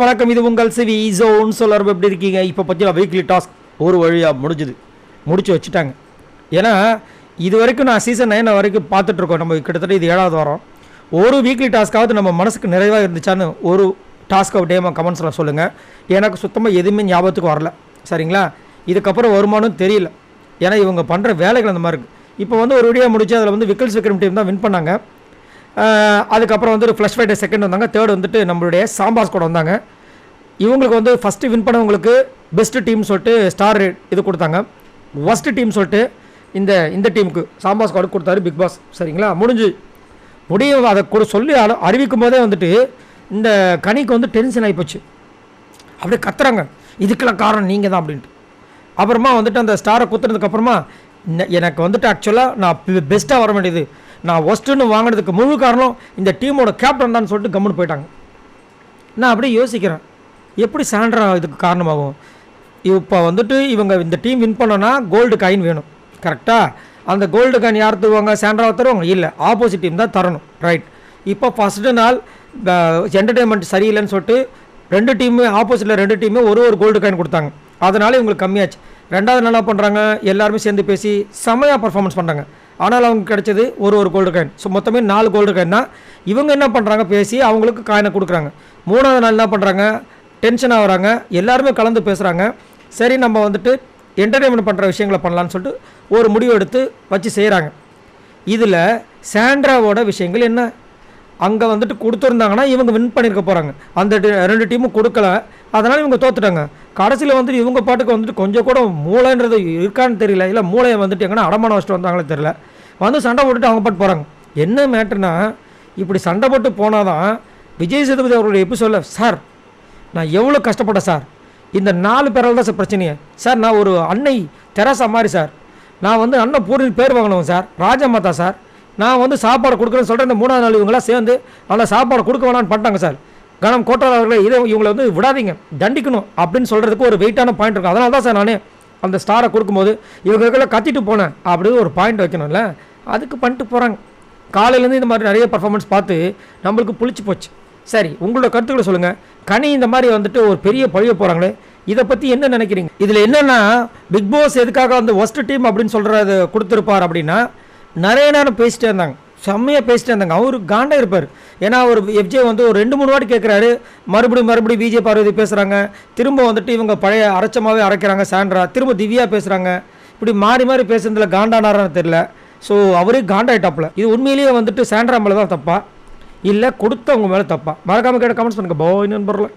வணக்கம். இது உங்கள் சிவி ஜோன் சொல்லர். எப்படி இருக்கீங்க? இப்போ பார்த்தீங்கன்னா வீக்லி டாஸ்க் ஒரு வழியாக முடிச்சு வச்சுட்டாங்க. ஏன்னா இது வரைக்கும் நான் சீசன் 9 வரைக்கும் பார்த்துட்ருக்கோம். நம்ம கிட்டத்தட்ட இது 7வது வாரம். ஒரு வீக்லி டாஸ்க்காவது நம்ம மனசுக்கு நிறைவாக இருந்துச்சான்னு ஒரு டாஸ்க் ஆஃப் டேமா கமெண்ட்ஸில் சொல்லுங்கள். எனக்கு சுத்தமாக எதுவுமே ஞாபகத்துக்கு வரல. சரிங்களா? இதுக்கப்புறம் வருமானம் தெரியல. ஏன்னா இவங்க பண்ணுற வேலைகள் அந்த மாதிரி இருக்குது. இப்போ ஒரு வீடியோ முடிச்சு அதில் விக்கல்ஸ் விக்ரம் டீம் தான் வின் பண்ணாங்க. அதுக்கப்புறம் ஒரு ஃப்ளஷ் ஃபைட்டர் செகண்ட் வந்தாங்க. தேர்ட் நம்மளுடைய சாம்பாஸ் கூட வந்தாங்க. இவங்களுக்கு ஃபஸ்ட்டு வின் பண்ணவங்களுக்கு பெஸ்ட்டு டீம் சொல்லிட்டு ஸ்டார் இது கொடுத்தாங்க. ஒஸ்ட்டு டீம் சொல்லிட்டு இந்த டீமுக்கு சாம்பாஸ் கூட கொடுத்தாரு பிக் பாஸ். சரிங்களா? முடியும் அதை கூட சொல்லி அறிவிக்கும் போதே இந்த கனிக்கு டென்ஷன் ஆகிப்போச்சு. அப்படியே கத்துறாங்க, இதுக்கெல்லாம் காரணம் நீங்கள் தான் அப்படின்ட்டு. அப்புறமா அந்த ஸ்டாரை குத்துறதுக்கப்புறமா எனக்கு ஆக்சுவலாக நான் பெஸ்ட்டாக வர வேண்டியது, நான் ஒஸ்ட்டுன்னு வாங்கினதுக்கு முழு காரணம் இந்த டீமோட கேப்டன் தான் சொல்லிட்டு கம்முன்னு போயிட்டாங்க. நான் அப்படியே யோசிக்கிறேன், எப்படி சாண்ட்ரா இதுக்கு காரணமாகும்? இப்போ இவங்க இந்த டீம் வின் பண்ணோன்னா கோல்டு காயின் வேணும். கரெக்டாக? அந்த கோல்டு காயின் யார் தருவாங்க? சாண்ட்ராவை தருவாங்க? இல்லை, ஆப்போசிட் டீம் தான் தரணும். ரைட். இப்போ ஃபஸ்ட்டு நாள் என்டர்டெயின்மெண்ட் சரியில்லைன்னு சொல்லிட்டு ஆப்போசிட்டில் ரெண்டு டீமே ஒரு கோல்டு காயின் கொடுத்தாங்க. அதனால் இவங்களுக்கு கம்மியாச்சு. ரெண்டாவது நாள் என்ன பண்ணுறாங்க, எல்லாருமே சேர்ந்து பேசி செம்மையாக பர்ஃபார்மன்ஸ் பண்ணுறாங்க. ஆனால் அவங்க கிடைச்சது ஒரு கோல்டு காயின். ஸோ மொத்தமே 4 கோல்டு காயின் தான். இவங்க என்ன பண்ணுறாங்க, பேசி அவங்களுக்கு காயினை கொடுக்குறாங்க. 3வது நாள் என்ன பண்ணுறாங்க, டென்ஷன் ஆகுறாங்க, எல்லாருமே கலந்து பேசுகிறாங்க. சரி, நம்ம என்டர்டெயின்மெண்ட் பண்ணுற விஷயங்களை பண்ணலான்னு சொல்லிட்டு ஒரு முடிவு எடுத்து வச்சு செய்கிறாங்க. இதில் சாண்ட்ராவோட விஷயங்கள் என்ன, அங்கே கொடுத்துருந்தாங்கன்னா இவங்க வின் பண்ணியிருக்க போகிறாங்க. அந்த 2 டீமும் கொடுக்கல, அதனால் இவங்க தோத்துட்டாங்க. கடைசியில் இவங்க பாட்டுக்கு கொஞ்சம் கூட மூளைன்றது இருக்கான்னு தெரியல. இல்லை மூளையை எங்கன்னா அடமானம் வச்சுட்டு வந்தாங்களே தெரியல, சண்டை போட்டுட்டு அவங்க பாட்டு போகிறாங்க. என்ன மேட்டர்னா, இப்படி சண்டை போட்டு போனால் தான் விஜய் சேதுபதி அவருடைய எபிசோடில், சார் நான் எவ்வளோ கஷ்டப்பட்டேன் சார், இந்த 4 பேரால் தான் சார் பிரச்சனையே சார், நான் ஒரு அன்னை தெரசா மாதிரி சார், நான் அண்ணன் பூர்ணி பேர் வாங்கினவன் சார், ராஜமாதா சார், நான் சாப்பாடு கொடுக்குறேன்னு சொல்கிறேன். இந்த 3வது நாள் இவங்களாம் சேர்ந்து நல்லா சாப்பாடு கொடுக்க வேணான்னு பண்ணிட்டாங்க சார். கனம் கோட்டால் அவர்களே, இவங்களை விடாதீங்க, தண்டிக்கணும் அப்படின்னு சொல்கிறதுக்கு ஒரு வெயிட்டான பாயிண்ட் இருக்கும். அதனால தான் சார் நானே அந்த ஸ்டாரை கொடுக்கும்போது இவங்களுக்கெல்லாம் கத்திட்டு போனேன் அப்படின்னு ஒரு பாயிண்ட் வைக்கணும்ல, அதுக்கு பண்ணிட்டு போகிறாங்க. காலையிலேருந்து இந்த மாதிரி நிறைய பர்ஃபார்மன்ஸ் பார்த்து நம்மளுக்கு புளிச்சு போச்சு. சரி, உங்களோட கருத்துக்களை சொல்லுங்கள். கனி இந்த மாதிரி ஒரு பெரிய பழிய போகிறாங்களே, இதை பற்றி என்ன நினைக்கிறீங்க? இதில் என்னென்னா, பிக் பாஸ் எதுக்காக ஒஸ்ட் டீம் அப்படின்னு சொல்கிறது கொடுத்துருப்பார் அப்படின்னா, நிறைய நேரம் பேசிட்டே இருந்தாங்க, செம்மையாக பேசிட்டே இருந்தாங்க. அவரு காண்டா இருப்பார். ஏன்னா ஒரு எஃப்ஜே ஒரு 2-3 வாட்டி கேட்குறாரு, மறுபடியும் விஜய் பார்வதி பேசுகிறாங்க, திரும்ப இவங்க பழைய அரைச்சமாகவே அரைக்கிறாங்க சாண்ட்ரா, திரும்ப திவ்யா பேசுகிறாங்க. இப்படி மாறி பேசுறதுல காண்டானாரான்னு தெரியல. ஸோ அவரே காண்டாயிட்டாப்புல. இது உண்மையிலேயே சாண்ட்ரா மேலே தான் தப்பா, இல்லை கொடுத்தவங்க மேலே தப்பா? மறக்காமல் கேட்ட கமெண்ட்ஸ் பண்ணுங்கள். பாய் நண்பர்களே.